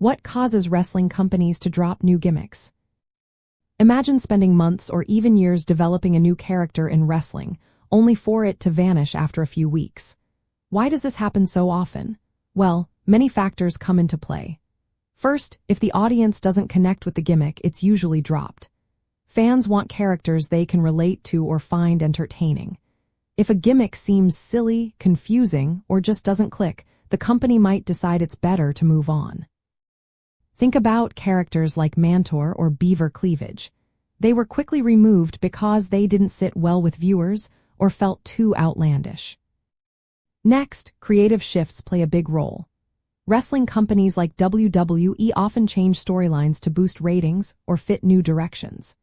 What causes wrestling companies to drop new gimmicks? Imagine spending months or even years developing a new character in wrestling, only for it to vanish after a few weeks. Why does this happen so often? Well, many factors come into play. First, if the audience doesn't connect with the gimmick, it's usually dropped. Fans want characters they can relate to or find entertaining. If a gimmick seems silly, confusing, or just doesn't click, the company might decide it's better to move on. Think about characters like Mantor or Beaver Cleavage. They were quickly removed because they didn't sit well with viewers or felt too outlandish. Next, creative shifts play a big role. Wrestling companies like WWE often change storylines to boost ratings or fit new directions.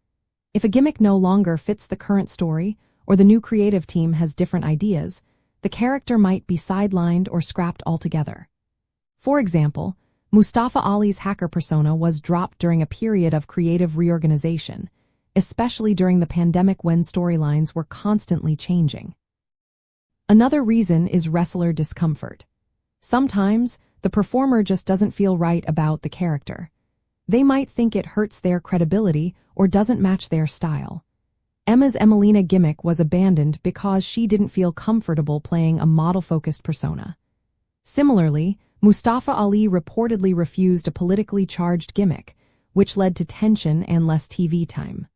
If a gimmick no longer fits the current story or the new creative team has different ideas, the character might be sidelined or scrapped altogether. For example, Mustafa Ali's hacker persona was dropped during a period of creative reorganization, especially during the pandemic when storylines were constantly changing. Another reason is wrestler discomfort. Sometimes, the performer just doesn't feel right about the character. They might think it hurts their credibility or doesn't match their style. Emma's Emelina gimmick was abandoned because she didn't feel comfortable playing a model-focused persona. Similarly, Mustafa Ali reportedly refused a politically charged gimmick, which led to tension and less TV time.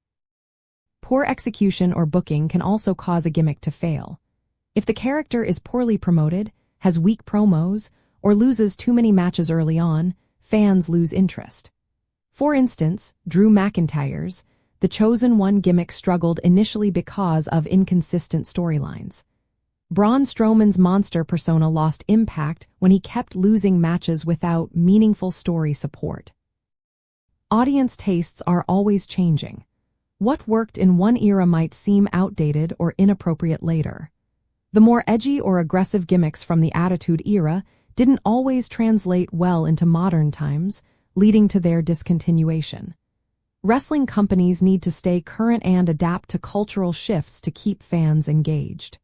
Poor execution or booking can also cause a gimmick to fail. If the character is poorly promoted, has weak promos, or loses too many matches early on, fans lose interest. For instance, Drew McIntyre's The Chosen One gimmick struggled initially because of inconsistent storylines. Braun Strowman's monster persona lost impact when he kept losing matches without meaningful story support. Audience tastes are always changing. What worked in one era might seem outdated or inappropriate later. The more edgy or aggressive gimmicks from the Attitude Era didn't always translate well into modern times, leading to their discontinuation. Wrestling companies need to stay current and adapt to cultural shifts to keep fans engaged.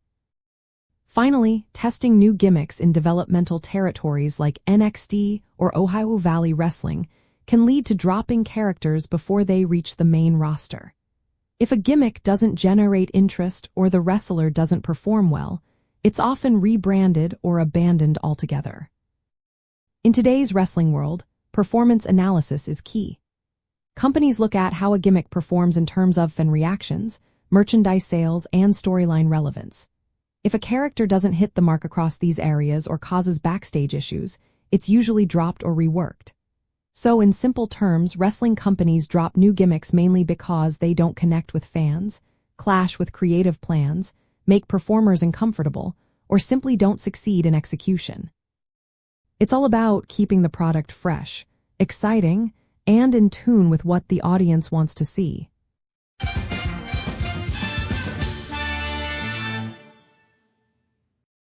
Finally, testing new gimmicks in developmental territories like NXT or Ohio Valley Wrestling can lead to dropping characters before they reach the main roster. If a gimmick doesn't generate interest or the wrestler doesn't perform well, it's often rebranded or abandoned altogether. In today's wrestling world, performance analysis is key. Companies look at how a gimmick performs in terms of fan reactions, merchandise sales, and storyline relevance. If a character doesn't hit the mark across these areas or causes backstage issues, it's usually dropped or reworked. So in simple terms, wrestling companies drop new gimmicks mainly because they don't connect with fans, clash with creative plans, make performers uncomfortable, or simply don't succeed in execution. It's all about keeping the product fresh, exciting, and in tune with what the audience wants to see.